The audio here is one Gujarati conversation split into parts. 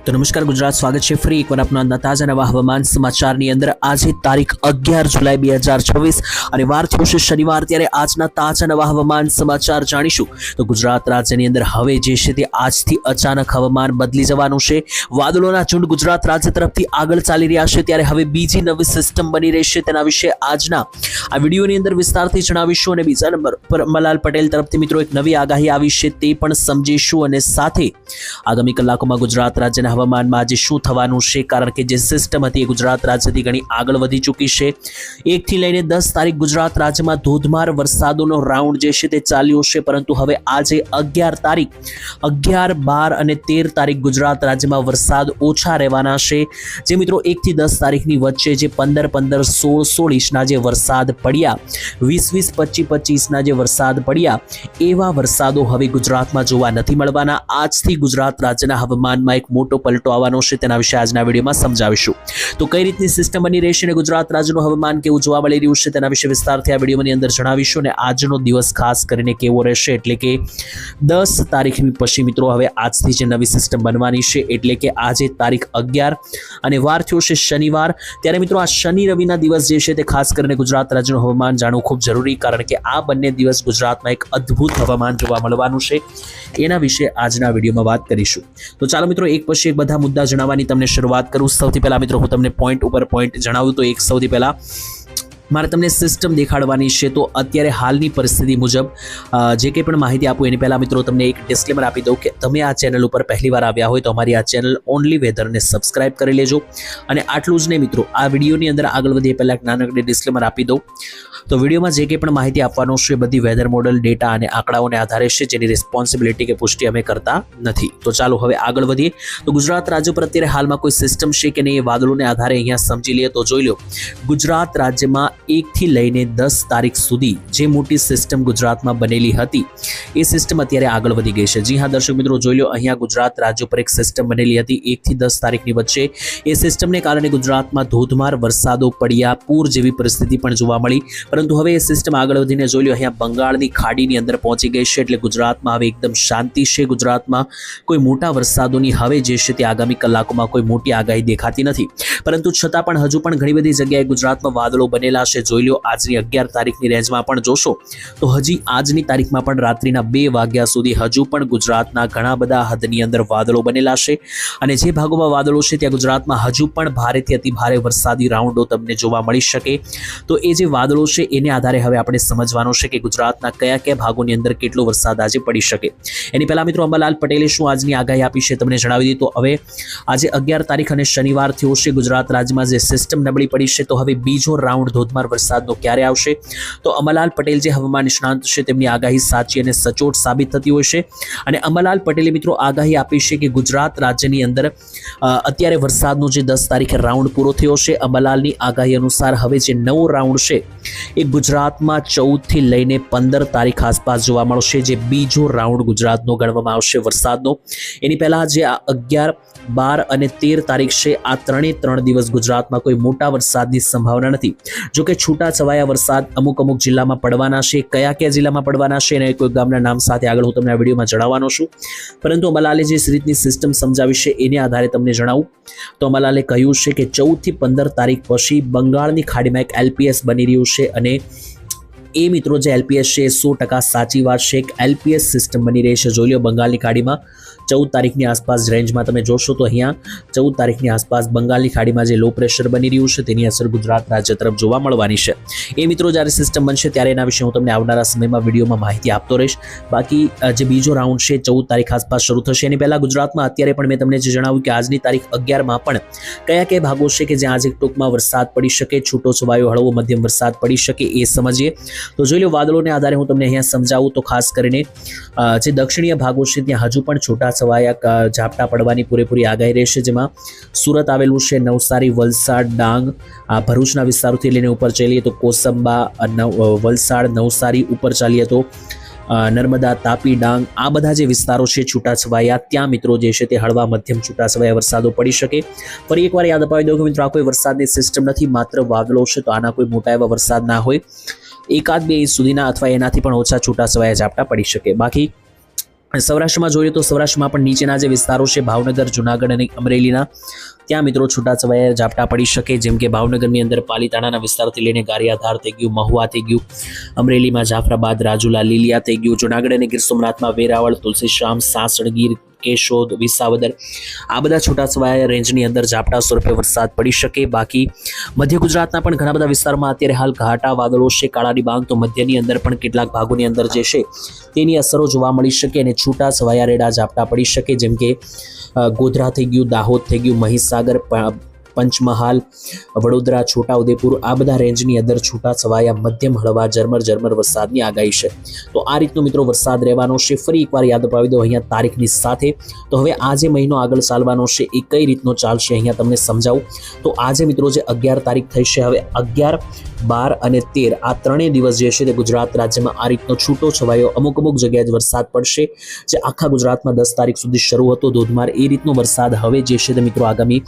તો નમસ્કાર ગુજરાત, સ્વાગત છે ફરી એકવાર આપના તાજા નવા હવામાન સમાચારની અંદર। આજે તારીખ 11 જુલાઈ 2026 અને વાર થયો છે શનિવાર। ત્યારે આજના તાજા નવા હવામાન સમાચાર જાણીશું। તો ગુજરાત રાજ્યની અંદર હવે જે છે તે આજથી અચાનક હવામાન બદલી જવાનું છે। વાદળોના ઝુંડ ગુજરાત રાજ્ય તરફથી આગળ ચાલી રહ્યા છે, ત્યારે હવે બીજી નવી સિસ્ટમ બની રહી છે। તેના વિશે આજના આ વિડીયોની અંદર વિસ્તારથી જણાવીશું અને બીજા નંબર પર અંબાલાલ પટેલ તરફથી મિત્રો એક નવી આગાહી આવી છે તે પણ સમજીશું અને સાથે આગામી કલાકોમાં ગુજરાત રાજ્યના હવામાનમાં આજે શું થવાનું છે, કારણ કે જે સિસ્ટમ હતી એ ગુજરાત રાજ્યથી ઘણી આગળ વધી ચૂકી છે। 1 થી લઈને 10 તારીખ ગુજરાત રાજ્યમાં ધોધમાર વરસાદોનો રાઉન્ડ જે છે તે ચાલ્યો છે, પરંતુ હવે આજે 11 તારીખ 11, 12 અને 13 તારીખ ગુજરાત રાજ્યમાં વરસાદ ઓછા રહેવાના છે। જે મિત્રો 1 થી 10 તારીખની વચ્ચે જે 15, 15, 16, 16 ઇંચના જે વરસાદ પડ્યા, 20, 20, 25, 25 જે વરસાદ પડ્યા, એવા વરસાદો હવે ગુજરાતમાં જોવા નથી મળવાના। આજથી ગુજરાત રાજ્યના હવામાનમાં એક મોટો પલટો આવવાનો છે, તેના વિશે આજના વિડીયોમાં સમજાવીશું। તો કઈ રીતની સિસ્ટમ બની રહેશે અને ગુજરાત રાજ્યનું હવામાન કેવું જોવા મળી રહ્યું છે તેના વિશે વિસ્તારથી આ વિડીયોની અંદર જણાવીશું। અને આજનો દિવસ ખાસ કરીને કેવો રહેશે, એટલે કે 10 તારીખની પછી મિત્રો હવે આજથી જે નવી સિસ્ટમ બનવાની છે, એટલે કે આજે તારીખ 11 અને વાર થયો છે શનિવાર। ત્યારે મિત્રો આ શનિ રવિના દિવસ જે છે તે ખાસ કરીને ગુજરાત રાજ્યનું હવામાન જાણવું ખૂબ જરૂરી, કારણ કે આ બંને દિવસ ગુજરાતમાં એક અદ્ભુત હવામાન જોવા મળવાનું છે। એના વિશે આજના વિડીયોમાં વાત કરીશું। તો ચાલો મિત્રો એક પછી એક બધા મુદ્દા જણાવવાની તમને શરૂઆત કરું। સૌથી પહેલા મિત્રો હું તમને પોઈન્ટ ઉપર પોઈન્ટ જણાવું તો એક સૌથી પહેલા મારે તમને સિસ્ટમ દેખાડવાની છે। તો અત્યારે હાલની પરિસ્થિતિ મુજબ જે કંઈ પણ માહિતી આપું એની પહેલાં મિત્રો તમને એક ડિસ્ક્લેમર આપી દઉં કે તમે આ ચેનલ ઉપર પહેલીવાર આવ્યા હોય તો અમારી આ ચેનલ ઓનલી વેધરને સબસ્ક્રાઇબ કરી લેજો। અને આટલું જ નહીં મિત્રો, આ વિડીયોની અંદર આગળ વધીએ પહેલાં એક નાનકડી ડિસ્ક્લેમર આપી દઉં તો વિડીયોમાં જે કંઈ પણ માહિતી આપવાનો છે બધી વેધર મોડલ, ડેટા અને આંકડાઓને આધારે છે, જેની રિસ્પોન્સિબિલિટી કે પુષ્ટિ અમે કરતા નથી। તો ચાલો હવે આગળ વધીએ। તો ગુજરાત રાજ્ય પર અત્યારે હાલમાં કોઈ સિસ્ટમ છે કે નહીં એ વાદળોને આધારે અહીંયા સમજી લઈએ તો જોઈ લો। ગુજરાત રાજ્યમાં 1 થી લઈને 10 તારીખ સુધી જે મોટી સિસ્ટમ ગુજરાતમાં બનેલી હતી એ સિસ્ટમ અત્યારે આગળ વધી ગઈ છે। જી હા દર્શક મિત્રો, જોઈ લો, અહીંયા ગુજરાત રાજ્ય પર એક સિસ્ટમ બનેલી હતી 1 થી 10 તારીખની વચ્ચે। એ સિસ્ટમને કારણે ગુજરાતમાં ધોધમાર વરસાદો પડ્યા, પૂર જેવી પરિસ્થિતિ પણ જોવા મળી, પરંતુ હવે એ સિસ્ટમ આગળ વધીને જોઈ લો અહીંયા બંગાળની ખાડીની અંદર પહોંચી ગઈ છે, એટલે ગુજરાતમાં હવે એકદમ શાંતિ છે। ગુજરાતમાં કોઈ મોટા વરસાદોની હવે જે છે તે આગામી કલાકોમાં કોઈ મોટી આગાહી દેખાતી નથી, પરંતુ છતાં પણ હજુ પણ ઘણી બધી જગ્યાએ ગુજરાતમાં વાદળો બનેલા છે। જોઈ લો આજની 11 તારીખની રેન્જમાં પણ જોશો તો હજી આજની તારીખમાં પણ રાત્રિના 2 વાગ્યા સુધી હજુ પણ ગુજરાતના ઘણા બધા હદની અંદર વાદળો બનેલા છે। અને જે ભાગોમાં વાદળો છે ત્યાં ગુજરાતમાં હજુ પણ ભારેથી અતિ ભારે વરસાદી રાઉન્ડો તમને જોવા મળી શકે। તો એ જે વાદળો છે એને આધારે હવે આપણે સમજવાનું છે કે ગુજરાતના કયા કયા ભાગોની અંદર કેટલો વરસાદ આજે પડી શકે। એની પહેલા મિત્રો અંબાલાલ પટેલે શું આજની આગાહી આપી છે તમને જણાવી દીધી। તો હવે આજે 11 તારીખ અને શનિવાર થયો છે, ગુજરાત રાજ્યમાં જે સિસ્ટમ નબળી પડી છે, તો હવે બીજો રાઉન્ડ ધોધમાર વરસાદનો ક્યારે આવશે? તો અંબાલાલ પટેલ જે હવામાન નિષ્ણાંત છે તેમની આગાહી સાચી અને સચોટ સાબિત થતી હોય છે। અને અંબાલાલ પટેલે મિત્રો આગાહી આપી છે કે ગુજરાત રાજ્યની અંદર અત્યારે વરસાદનો જે 10 તારીખે રાઉન્ડ પૂરો થયો છે, અંબાલાલની આગાહી અનુસાર હવે જે નવો રાઉન્ડ છે એ ગુજરાતમાં 14 થી લઈને 15 તારીખ આસપાસ જોવા મળશે, જે બીજો રાઉન્ડ ગુજરાતનો ગણવામાં આવશે વરસાદનો। એની પહેલા જે આ 11, 12 અને 13 તારીખ છે, આ 3 દિવસ ગુજરાતમાં કોઈ મોટા વરસાદની સંભાવના નથી। જો કે છૂટા છવાયા વરસાદ અમુક જિલ્લામાં પડવાના છે। કયા જિલ્લામાં પડવાના છે અને કોઈ ગામના નામ સાથે આગળ હું તમને આ વિડીયોમાં જણાવવાનો છું, પરંતુ અંબાલાલે જે રીતની સિસ્ટમ સમજાવી છે એને આધારે તમને જણાવું તો અંબાલાલે કહ્યું છે કે 14 થી 15 તારીખ પછી બંગાળની ખાડીમાં એક LPS બની રહ્યું છે। અને એ મિત્રો જે LPS છે એ 100% સાચી વાત છે, એક LPS સિસ્ટમ બની રહી છે। જોઈ લો બંગાળની ખાડીમાં 14 તારીખની આસપાસ રેન્જમાં તમે જોશો તો અહીંયા 14 તારીખની આસપાસ બંગાળની ખાડીમાં જે લો પ્રેશર બની રહ્યું છે તેની અસર ગુજરાત રાજ્ય તરફ જોવા મળવાની છે। એ મિત્રો જ્યારે સિસ્ટમ બનશે ત્યારે એના વિશે હું તમને આવનારા સમયમાં વિડીયોમાં માહિતી આપતો રહીશ। બાકી જે બીજો રાઉન્ડ છે 14 તારીખ આસપાસ શરૂ થશે। એની પહેલાં ગુજરાતમાં અત્યારે પણ મેં તમને જે જણાવ્યું કે આજની તારીખ 11માં પણ કયા ભાગો છે કે જ્યાં આજે ટૂંકમાં વરસાદ પડી શકે, છૂટો છવાયો હળવો મધ્યમ વરસાદ પડી શકે એ સમજીએ। તો જોઈ લો વાદળોને આધારે હું તમને અહીંયા સમજાવું તો ખાસ કરીને જે દક્ષિણીય ભાગો છે ત્યાં હજુ પણ છૂટા છવાયા ઝાપટા પડવાની પૂરેપૂરી આગાહી રહેશે, જેમાં સુરત આવેલું છે, નવસારી, વલસાડ, ડાંગ, ભરૂચના વિસ્તારોથી લઈને ઉપર ચાલીએ તો કોસંબા, વલસાડ, નવસારી, ઉપર ચાલીએ તો નર્મદા, તાપી, ડાંગ, આ બધા જે વિસ્તારો છે છૂટાછવાયા, ત્યાં મિત્રો જે છે તે હળવા મધ્યમ છૂટાછવાયા વરસાદો પડી શકે। ફરી એકવાર યાદ અપાવી દઉં કે મિત્રો આ કોઈ વરસાદની સિસ્ટમ નથી, માત્ર વાદળો છે, તો આના કોઈ મોટા એવા વરસાદ ના હોય। 1-2 ઇંચ સુધીના અથવા એનાથી પણ ઓછા છૂટાછવાયા ઝાપટા પડી શકે। બાકી સૌરાષ્ટ્રમાં જોઈએ તો સૌરાષ્ટ્રમાં પણ નીચેના જે વિસ્તારો છે ભાવનગર, જુનાગઢ અને અમરેલીના ત્યાં મિત્રો છૂટાછવાયા ઝાપટા પડી શકે, જેમ કે ભાવનગરની અંદર પાલીતાણાના વિસ્તારથી લઈને ગારિયાધાર થઈ ગયું, મહુવા થઈ ગયું, અમરેલીમાં જાફરાબાદ, રાજુલા, લીલિયા થઈ ગયું, જુનાગઢ અને ગીર સોમનાથમાં વેરાવળ, તુલસીશ્યામ, સાસણ ગીર, કેશોદ, વિસાવદર આ બધા છૂટાછવાયા રેન્જની અંદર ઝાપટા સ્વરૂપે વરસાદ પડી શકે. બાકી મધ્ય ગુજરાતના પણ ઘણા બધા વિસ્તારોમાં અત્યારે હાલ ઘાટા વાદળો છે, કાળા ડિબાંગ, તો મધ્યની અંદર પણ કેટલાક ભાગોની અંદર જે છે તેની અસરો જોવા મળી શકે અને છૂટાછવાયા રેડા ઝાપટા પડી શકે, જેમ કે ગોધરા થઈ ગયું, દાહોદ થઈ ગયું, મહીસાગર, પંચમહાલ, વડોદરા, છોટાઉદેપુર આ બધા રેન્જની અંદર છૂટાછવાયા મધ્યમ હળવા ઝરમર વરસાદની આગાહી છે. તો આ રીતનો મિત્રો વરસાદ રહેવાનો છે. ફરી એકવાર યાદ અપાવી દો અહીંયા તારીખની સાથે. તો હવે આ જે મહિનો આગળ ચાલવાનો છે એ કઈ રીતનો ચાલશે અહીંયા તમને સમજાવું. તો આજે મિત્રો જે 11 તારીખ થઈ છે, હવે 11, 12 અને 13 આ ત્રણેય દિવસ જે છે તે ગુજરાત રાજ્યમાં આ રીતનો છૂટો છવાયો અમુક જગ્યાએ જ વરસાદ પડશે, જે આખા ગુજરાતમાં 10 તારીખ સુધી શરૂ હતો ધોધમાર. એ રીતનો વરસાદ હવે જે છે તે મિત્રો આગામી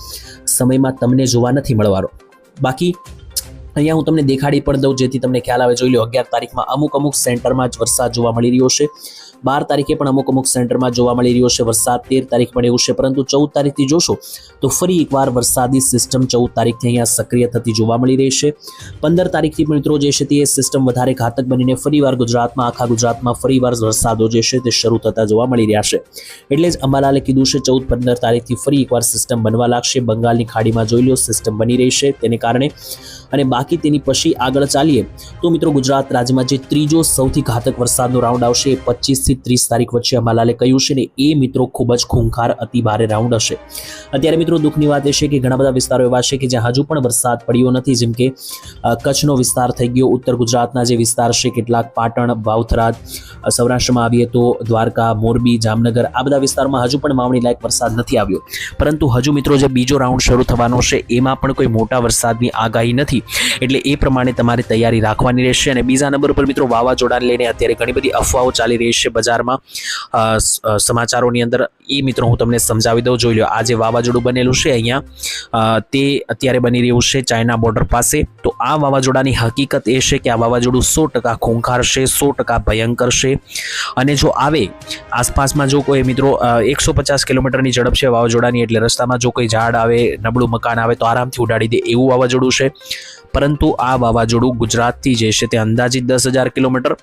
સમયમાં તમને જોવા નથી મળવાનો. બાકી અહીંયા હું તમને દેખાડી પણ દઉં જેથી તમને ખ્યાલ આવે. જોઈ લો 11 તારીખમાં અમુક સેન્ટરમાં જ વરસાદ જોવા મળી રહ્યો છે, 12 તારીખે પણ અમુક સેન્ટરમાં જોવા મળી રહ્યો છે વરસાદ, 13 તારીખ પણ એવું છે. પરંતુ 14 તારીખથી જોશો તો ફરી એકવાર વરસાદી સિસ્ટમ 14 તારીખથી અહીંયા સક્રિય થતી જોવા મળી રહી છે. 15 તારીખથી પણ મિત્રો જે છે તે સિસ્ટમ વધારે ઘાતક બનીને ફરીવાર આખા ગુજરાતમાં ફરીવાર વરસાદો જે છે તે શરૂ થતા જોવા મળી રહ્યા છે. એટલે જ અંબાલાલે કીધું છે 14-15 તારીખથી ફરી એકવાર સિસ્ટમ બનવા લાગશે. બંગાળની ખાડીમાં જોઈ લો સિસ્ટમ બની રહી છે તેને કારણે. અને બાકી તેની પછી આગળ ચાલીએ તો મિત્રો ગુજરાત રાજ્યમાં જે ત્રીજો સૌથી ઘાતક વરસાદનો રાઉન્ડ આવશે 25 થી 30 તારીખ વચ્ચે અંબાલાલે કહ્યું છે ને એ મિત્રો ખૂબ જ ખૂંખાર અતિ ભારે રાઉન્ડ હશે. અત્યારે મિત્રો દુઃખની વાત એ છે કે ઘણા બધા વિસ્તારો એવા છે કે જ્યાં હજુ પણ વરસાદ પડ્યો નથી, જેમ કે કચ્છનો વિસ્તાર થઈ ગયો, ઉત્તર ગુજરાતના જે વિસ્તાર છે કેટલાક પાટણ, વાવથરાદ, સૌરાષ્ટ્રમાં આવીએ તો દ્વારકા, મોરબી, જામનગર આ બધા વિસ્તારમાં હજુ પણ વાવણી લાયક વરસાદ નથી આવ્યો. પરંતુ હજુ મિત્રો જે બીજો રાઉન્ડ શરૂ થવાનો છે એમાં પણ કોઈ મોટા વરસાદની આગાહી નથી, એટલે એ પ્રમાણે તમારે તૈયારી રાખવાની રહેશે. અને બીજા નંબર પર મિત્રો વાવાઝોડાને લઈને અત્યારે ઘણી બધી અફવાઓ ચાલી રહી છે બજારમાં, સમાચારોની અંદર. એ મિત્રો હું તમને સમજાવી દઉં. જોઈ લો આ જે વાવાઝોડું બનેલું છે અહીંયા તે અત્યારે બની રહ્યું છે ચાઇના બોર્ડર પાસે. તો આ વાવાઝોડાની હકીકત એ છે કે આ વાવાઝોડું 100% ખૂંખાર છે, 100% ભયંકર છે. અને જો આવે આસપાસમાં જો કોઈ મિત્રો 150 કિલોમીટરની ઝડપ છે વાવાઝોડાની, એટલે રસ્તામાં જો કોઈ ઝાડ આવે, નબળું મકાન આવે તો આરામથી ઉડાડી દે એવું વાવાઝોડું છે. પરંતુ આ વાવાઝોડું ગુજરાતથી જે છે તે અંદાજિત 10,000 કિલોમીટર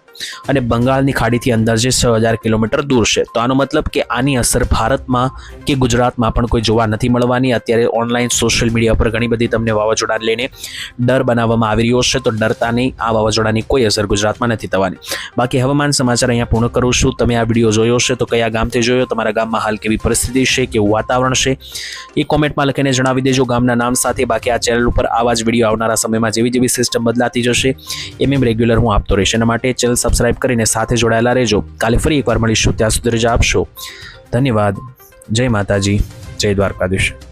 અને બંગાળની ખાડીથી અંદાજે 6,000 કિલોમીટર દૂર છે. તો આનો મતલબ કે આની અસર ભારતમાં કે ગુજરાતમાં પણ કોઈ જોવા નથી મળવાની. અત્યારે ઓનલાઈન સોશિયલ મીડિયા પર ઘણી બધી તમને વાવાઝોડાને લઈને ડર બનાવવામાં આવી રહ્યો છે, તો ડરતા નહીં, આ વાવાઝોડાની કોઈ અસર ગુજરાતમાં નથી થવાની. બાકી હવામાન સમાચાર અહીંયા પૂર્ણ કરું છું. તમે આ વિડીયો જોયો છે તો કયા ગામથી જોયો, તમારા ગામમાં હાલ કેવી પરિસ્થિતિ છે, કેવું વાતાવરણ છે એ કોમેન્ટમાં લખીને જણાવી દેજો ગામના નામ સાથે. બાકી આ ચેનલ ઉપર આવા જ વિડીયો આવનારા સમયમાં જેવી સિસ્ટમ બદલાતી જશે એમ રેગ્યુલર હું આપતો રહીશ. એના માટે ચેનલ સબસ્ક્રાઇબ કરીને સાથે જોડાયેલા રહેજો. કાલે ફરી એકવાર મળીશું, ત્યાં સુધી રજા આપશો. ધન્યવાદ. જય માતાજી, જય દ્વારકાધીશ.